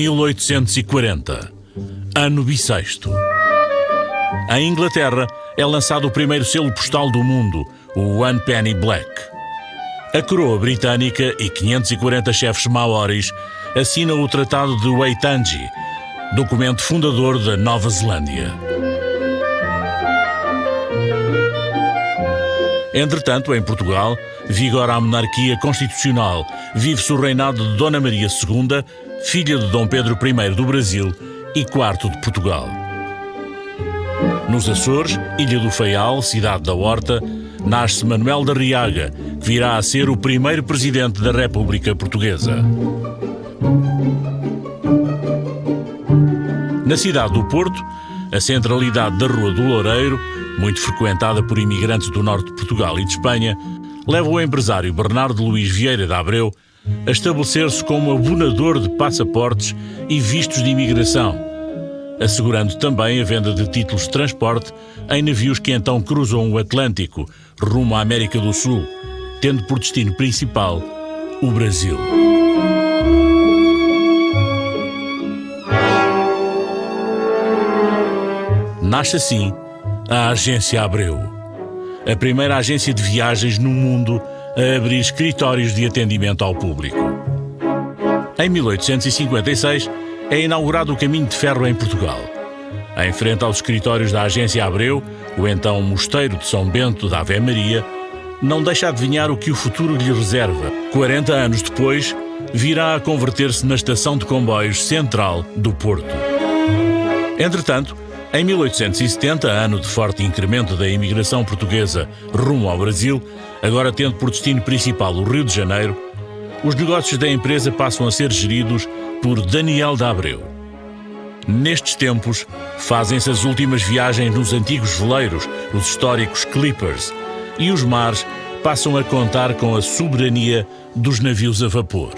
1840, ano bissexto. Em Inglaterra é lançado o primeiro selo postal do mundo, o One Penny Black. A coroa britânica e 540 chefes maoris assinam o Tratado de Waitangi, documento fundador da Nova Zelândia. Entretanto, em Portugal, vigora a monarquia constitucional, vive-se o reinado de Dona Maria II, filha de Dom Pedro I do Brasil e IV de Portugal. Nos Açores, Ilha do Faial, cidade da Horta, nasce Manuel da Riaga, que virá a ser o primeiro presidente da República Portuguesa. Na cidade do Porto, a centralidade da Rua do Loureiro, muito frequentada por imigrantes do norte de Portugal e de Espanha, leva o empresário Bernardo Luís Vieira de Abreu a estabelecer-se como abonador de passaportes e vistos de imigração, assegurando também a venda de títulos de transporte em navios que então cruzam o Atlântico rumo à América do Sul, tendo por destino principal o Brasil. Nasce assim a Agência Abreu, a primeira agência de viagens no mundo a abrir escritórios de atendimento ao público. Em 1856 é inaugurado o caminho de ferro em Portugal. Em frente aos escritórios da Agência Abreu, o então Mosteiro de São Bento da Ave Maria não deixa adivinhar o que o futuro lhe reserva. 40 anos depois, virá a converter-se na estação de comboios central do Porto. Entretanto, em 1870, ano de forte incremento da imigração portuguesa rumo ao Brasil, agora tendo por destino principal o Rio de Janeiro, os negócios da empresa passam a ser geridos por Daniel de Abreu. Nestes tempos, fazem-se as últimas viagens nos antigos veleiros, os históricos clippers, e os mares passam a contar com a soberania dos navios a vapor.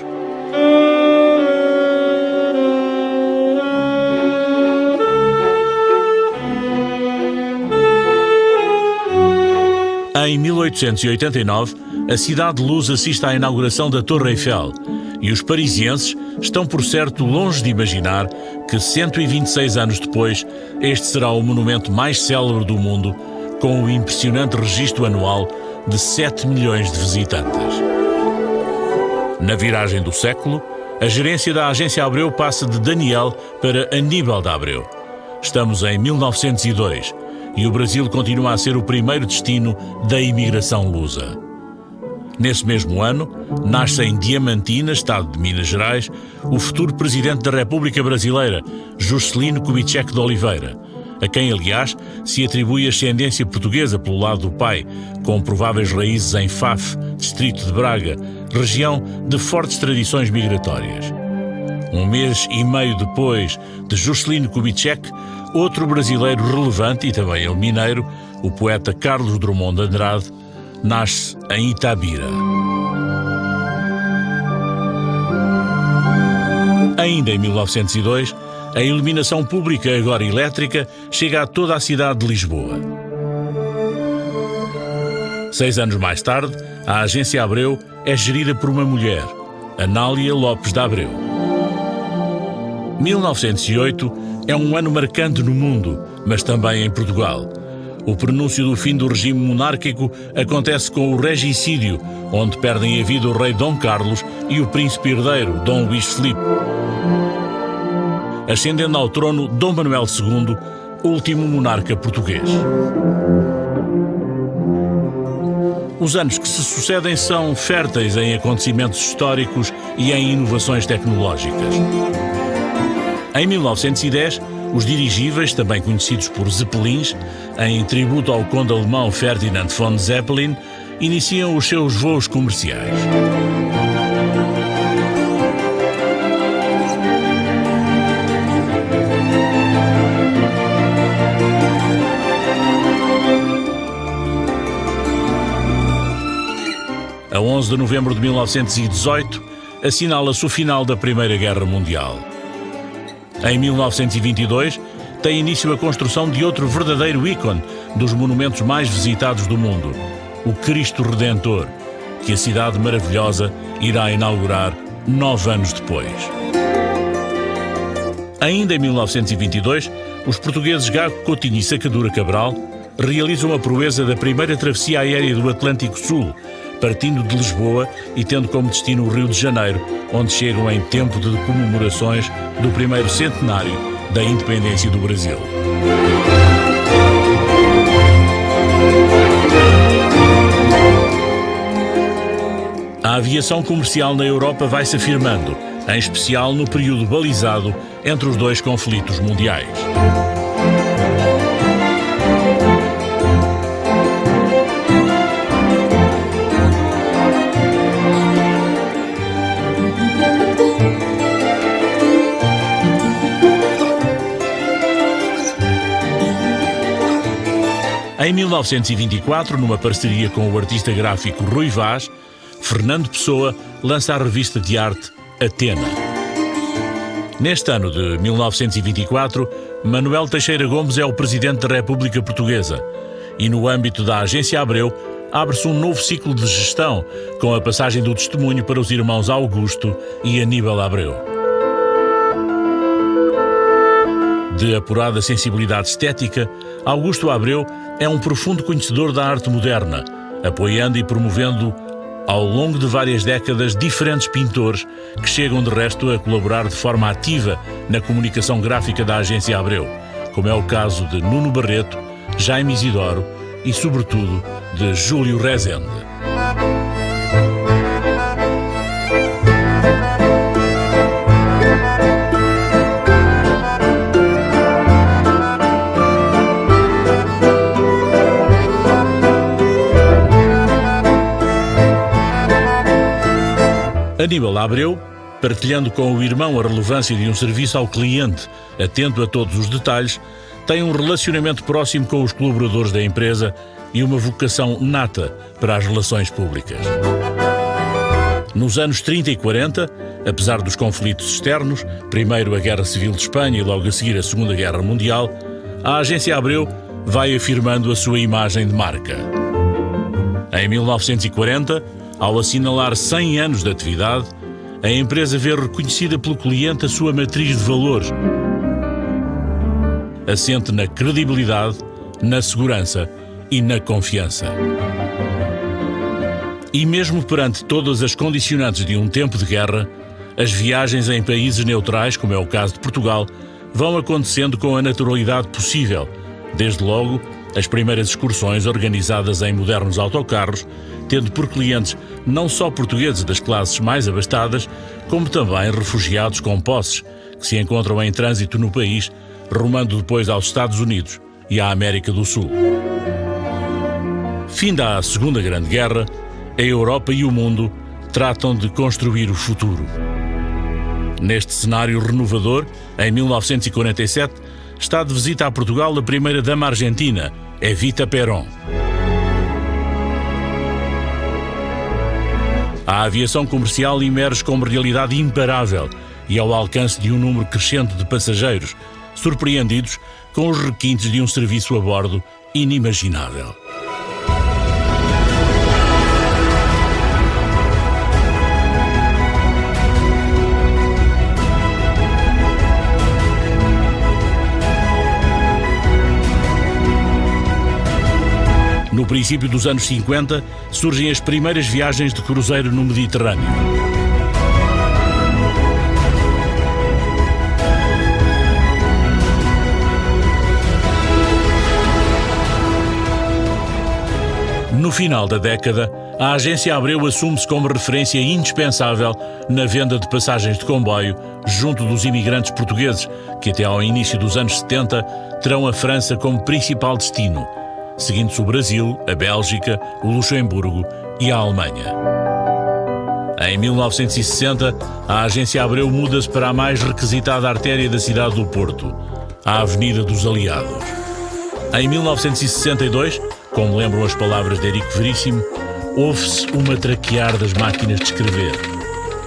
Em 1889, a cidade de Luz assiste à inauguração da Torre Eiffel e os parisienses estão, por certo, longe de imaginar que 126 anos depois este será o monumento mais célebre do mundo, com o impressionante registro anual de 7 milhões de visitantes. Na viragem do século, a gerência da Agência Abreu passa de Daniel para Aníbal de Abreu. Estamos em 1902 e o Brasil continua a ser o primeiro destino da imigração lusa. Nesse mesmo ano, nasce em Diamantina, estado de Minas Gerais, o futuro presidente da República Brasileira, Juscelino Kubitschek de Oliveira, a quem, aliás, se atribui ascendência portuguesa pelo lado do pai, com prováveis raízes em Faf, distrito de Braga, região de fortes tradições migratórias. Um mês e meio depois de Juscelino Kubitschek, outro brasileiro relevante e também ele mineiro, o poeta Carlos Drummond de Andrade, nasce em Itabira. Ainda em 1902, a iluminação pública, agora elétrica, chega a toda a cidade de Lisboa. 6 anos mais tarde, a Agência Abreu é gerida por uma mulher, Anália Lopes de Abreu. 1908 é um ano marcante no mundo, mas também em Portugal. O prenúncio do fim do regime monárquico acontece com o regicídio, onde perdem a vida o rei Dom Carlos e o príncipe herdeiro, Dom Luís Filipe, ascendendo ao trono Dom Manuel II, último monarca português. Os anos que se sucedem são férteis em acontecimentos históricos e em inovações tecnológicas. Em 1910, os dirigíveis, também conhecidos por Zeppelins, em tributo ao conde alemão Ferdinand von Zeppelin, iniciam os seus voos comerciais. A 11 de novembro de 1918, assinala-se o final da Primeira Guerra Mundial. Em 1922, tem início a construção de outro verdadeiro ícone dos monumentos mais visitados do mundo, o Cristo Redentor, que a cidade maravilhosa irá inaugurar 9 anos depois. Ainda em 1922, os portugueses Gago Coutinho e Sacadura Cabral realizam a proeza da primeira travessia aérea do Atlântico Sul, partindo de Lisboa e tendo como destino o Rio de Janeiro, onde chegam em tempo de comemorações do primeiro centenário da independência do Brasil. A aviação comercial na Europa vai se afirmando, em especial no período balizado entre os dois conflitos mundiais. Em 1924, numa parceria com o artista gráfico Rui Vaz, Fernando Pessoa lança a revista de arte Atena. Neste ano de 1924, Manuel Teixeira Gomes é o Presidente da República Portuguesa e, no âmbito da Agência Abreu, abre-se um novo ciclo de gestão com a passagem do testemunho para os irmãos Augusto e Aníbal Abreu. De apurada sensibilidade estética, Augusto Abreu é um profundo conhecedor da arte moderna, apoiando e promovendo ao longo de várias décadas diferentes pintores que chegam de resto a colaborar de forma ativa na comunicação gráfica da Agência Abreu, como é o caso de Nuno Barreto, Jaime Isidoro e, sobretudo, de Júlio Rezende. Aníbal Abreu, partilhando com o irmão a relevância de um serviço ao cliente, atento a todos os detalhes, tem um relacionamento próximo com os colaboradores da empresa e uma vocação nata para as relações públicas. Nos anos 30 e 40, apesar dos conflitos externos, primeiro a Guerra Civil de Espanha e logo a seguir a Segunda Guerra Mundial, a Agência Abreu vai afirmando a sua imagem de marca. Em 1940, ao assinalar 100 anos de atividade, a empresa vê reconhecida pelo cliente a sua matriz de valores, assente na credibilidade, na segurança e na confiança. E mesmo perante todas as condicionantes de um tempo de guerra, as viagens em países neutrais, como é o caso de Portugal, vão acontecendo com a naturalidade possível, desde logo as primeiras excursões organizadas em modernos autocarros, tendo por clientes não só portugueses das classes mais abastadas, como também refugiados com posses, que se encontram em trânsito no país, rumando depois aos Estados Unidos e à América do Sul. Finda a Segunda Grande Guerra, a Europa e o mundo tratam de construir o futuro. Neste cenário renovador, em 1947, está de visita a Portugal a primeira-dama argentina, Evita Perón. A aviação comercial emerge como realidade imparável e ao alcance de um número crescente de passageiros, surpreendidos com os requintes de um serviço a bordo inimaginável. No princípio dos anos 50, surgem as primeiras viagens de cruzeiro no Mediterrâneo. No final da década, a Agência Abreu assume-se como referência indispensável na venda de passagens de comboio junto dos imigrantes portugueses, que até ao início dos anos 70 terão a França como principal destino, seguindo-se o Brasil, a Bélgica, o Luxemburgo e a Alemanha. Em 1960, a Agência Abreu muda-se para a mais requisitada artéria da cidade do Porto, a Avenida dos Aliados. Em 1962, como lembram as palavras de Érico Veríssimo, ouve-se uma traquear das máquinas de escrever.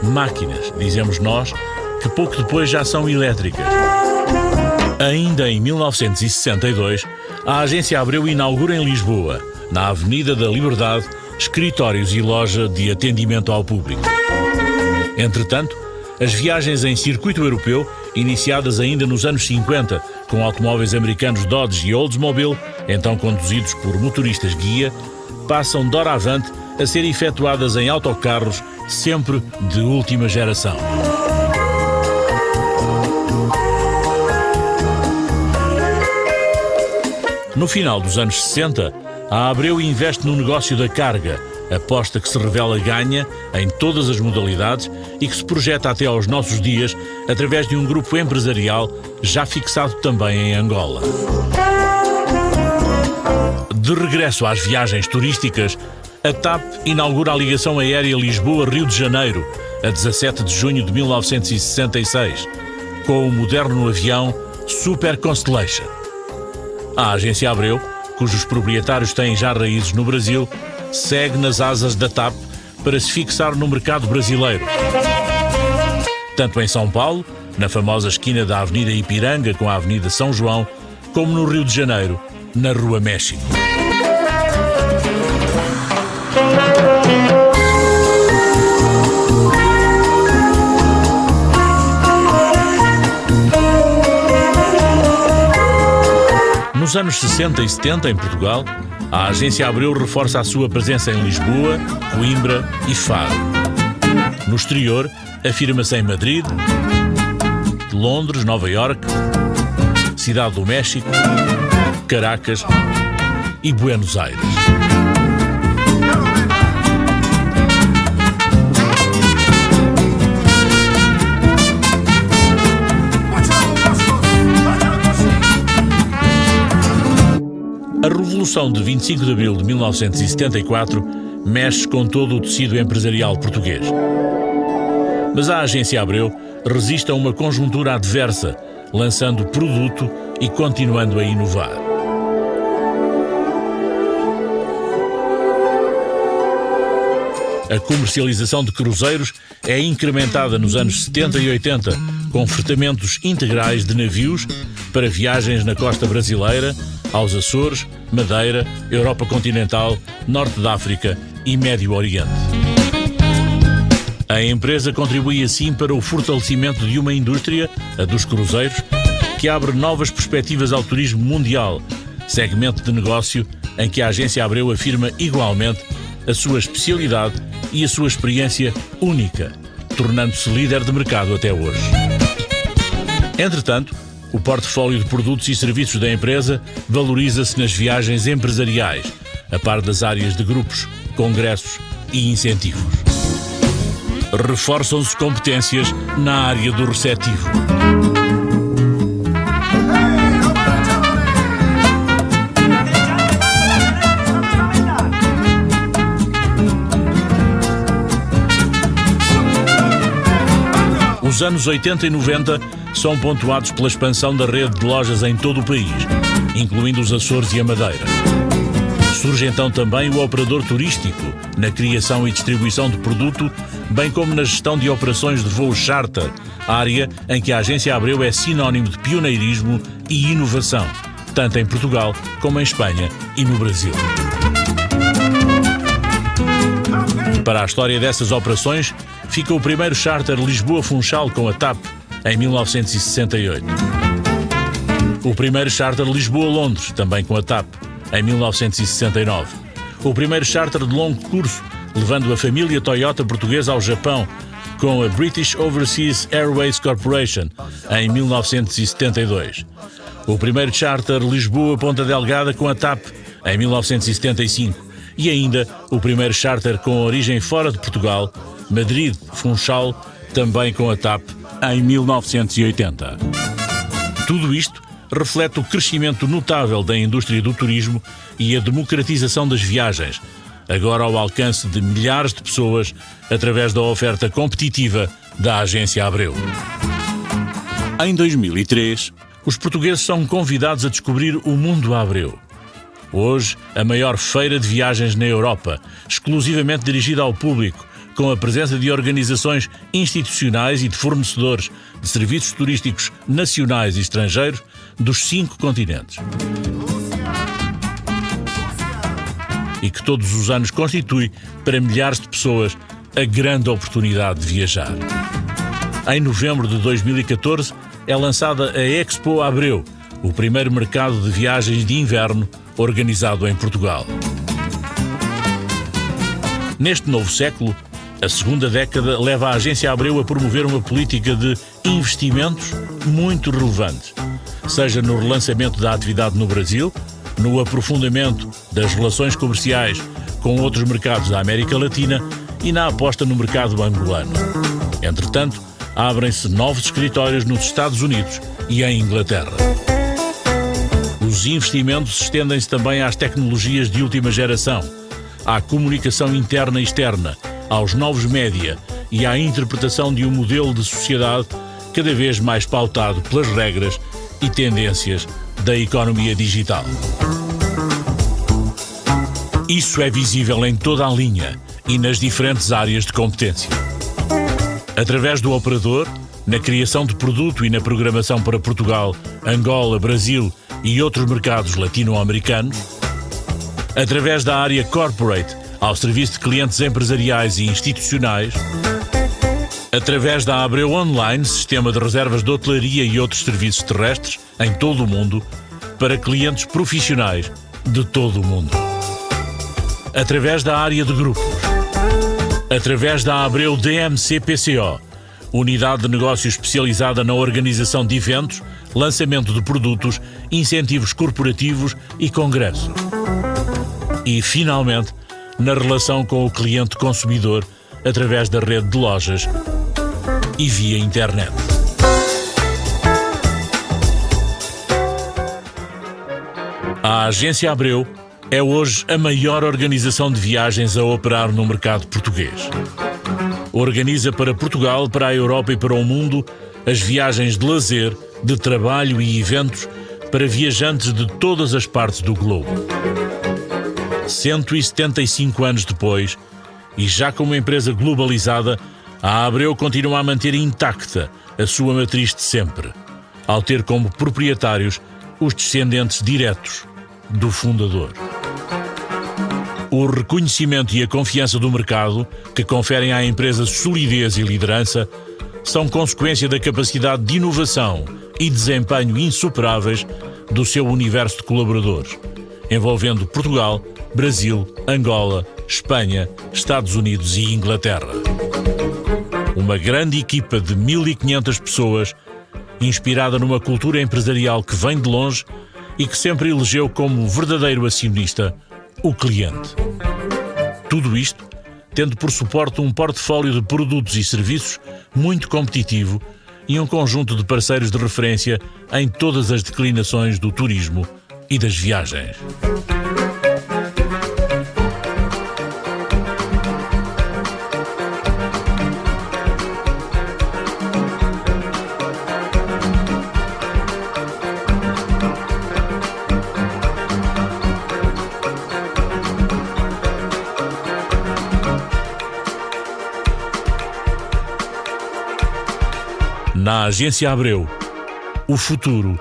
Máquinas, dizemos nós, que pouco depois já são elétricas. Ainda em 1962, a Agência Abreu inaugura em Lisboa, na Avenida da Liberdade, escritórios e loja de atendimento ao público. Entretanto, as viagens em circuito europeu iniciadas ainda nos anos 50, com automóveis americanos Dodge e Oldsmobile, então conduzidos por motoristas guia, passam doravante a ser efetuadas em autocarros sempre de última geração. No final dos anos 60, a Abreu investe no negócio da carga, aposta que se revela ganha em todas as modalidades e que se projeta até aos nossos dias através de um grupo empresarial já fixado também em Angola. De regresso às viagens turísticas, a TAP inaugura a ligação aérea Lisboa-Rio de Janeiro, a 17 de junho de 1966, com o moderno avião Super Constellation. A agência Abreu, cujos proprietários têm já raízes no Brasil, segue nas asas da TAP para se fixar no mercado brasileiro. Tanto em São Paulo, na famosa esquina da Avenida Ipiranga com a Avenida São João, como no Rio de Janeiro, na Rua México. Nos anos 60 e 70, em Portugal, a agência Abreu reforça a sua presença em Lisboa, Coimbra e Faro. No exterior, afirma-se em Madrid, Londres, Nova Iorque, Cidade do México, Caracas e Buenos Aires. A Revolução de 25 de Abril de 1974 mexe com todo o tecido empresarial português. Mas a agência Abreu resiste a uma conjuntura adversa, lançando produto e continuando a inovar. A comercialização de cruzeiros é incrementada nos anos 70 e 80, com fretamentos integrais de navios para viagens na costa brasileira, aos Açores, Madeira, Europa continental, Norte da África e Médio Oriente. A empresa contribui assim para o fortalecimento de uma indústria, a dos cruzeiros, que abre novas perspectivas ao turismo mundial, segmento de negócio em que a agência Abreu afirma igualmente a sua especialidade e a sua experiência única, tornando-se líder de mercado até hoje. Entretanto, o portfólio de produtos e serviços da empresa valoriza-se nas viagens empresariais, a par das áreas de grupos, congressos e incentivos. Reforçam-se competências na área do receptivo. Os anos 80 e 90 são pontuados pela expansão da rede de lojas em todo o país, incluindo os Açores e a Madeira. Surge então também o operador turístico, na criação e distribuição de produto, bem como na gestão de operações de voo charter, área em que a agência Abreu é sinónimo de pioneirismo e inovação, tanto em Portugal como em Espanha e no Brasil. Para a história dessas operações, fica o primeiro charter Lisboa-Funchal com a TAP, em 1968. O primeiro charter Lisboa-Londres, também com a TAP, em 1969. O primeiro charter de longo curso, levando a família Toyota portuguesa ao Japão, com a British Overseas Airways Corporation, em 1972. O primeiro charter Lisboa-Ponta Delgada com a TAP, em 1975. E ainda o primeiro charter com origem fora de Portugal, Madrid-Funchal, também com a TAP, em 1980. Tudo isto reflete o crescimento notável da indústria do turismo e a democratização das viagens, agora ao alcance de milhares de pessoas através da oferta competitiva da agência Abreu. Em 2003, os portugueses são convidados a descobrir o mundo Abreu. Hoje, a maior feira de viagens na Europa, exclusivamente dirigida ao público, com a presença de organizações institucionais e de fornecedores de serviços turísticos nacionais e estrangeiros dos 5 continentes. E que todos os anos constitui, para milhares de pessoas, a grande oportunidade de viajar. Em novembro de 2014, é lançada a Expo Abreu, o primeiro mercado de viagens de inverno organizado em Portugal. Neste novo século, a segunda década leva a Agência Abreu a promover uma política de investimentos muito relevante, seja no relançamento da atividade no Brasil, no aprofundamento das relações comerciais com outros mercados da América Latina e na aposta no mercado angolano. Entretanto, abrem-se novos escritórios nos Estados Unidos e em Inglaterra. Os investimentos estendem-se também às tecnologias de última geração, à comunicação interna e externa, aos novos média e à interpretação de um modelo de sociedade cada vez mais pautado pelas regras e tendências da economia digital. Isso é visível em toda a linha e nas diferentes áreas de competência. Através do operador, na criação de produto e na programação para Portugal, Angola, Brasil e outros mercados latino-americanos. Através da área corporate, ao serviço de clientes empresariais e institucionais. Através da Abreu Online, sistema de reservas de hotelaria e outros serviços terrestres em todo o mundo, para clientes profissionais de todo o mundo. Através da área de grupos. Através da Abreu DMC-PCO, unidade de negócio especializada na organização de eventos, lançamento de produtos, incentivos corporativos e congressos. E, finalmente, na relação com o cliente consumidor, através da rede de lojas e via internet. A Agência Abreu é hoje a maior organização de viagens a operar no mercado português. Organiza para Portugal, para a Europa e para o mundo as viagens de lazer, de trabalho e eventos para viajantes de todas as partes do globo. 175 anos depois, e já como empresa globalizada, a Abreu continua a manter intacta a sua matriz de sempre, ao ter como proprietários os descendentes diretos do fundador. O reconhecimento e a confiança do mercado, que conferem à empresa solidez e liderança, são consequência da capacidade de inovação e desempenho insuperáveis do seu universo de colaboradores, envolvendo Portugal, Brasil, Angola, Espanha, Estados Unidos e Inglaterra. Uma grande equipa de 1.500 pessoas, inspirada numa cultura empresarial que vem de longe e que sempre elegeu como verdadeiro acionista o cliente. Tudo isto tendo por suporte um portfólio de produtos e serviços muito competitivo e um conjunto de parceiros de referência em todas as declinações do turismo e das viagens. Na Agência Abreu, o futuro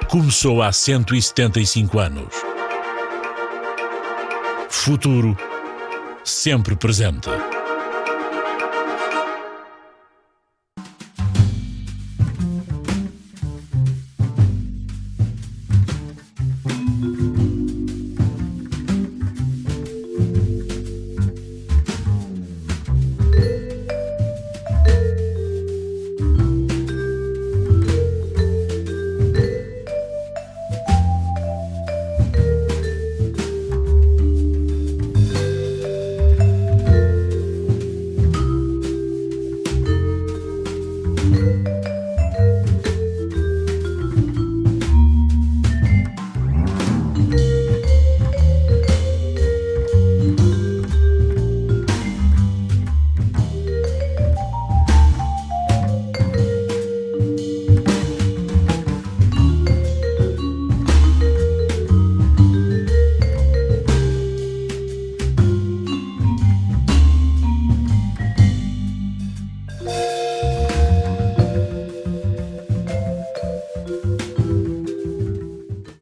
começou há 175 anos. Futuro sempre presente.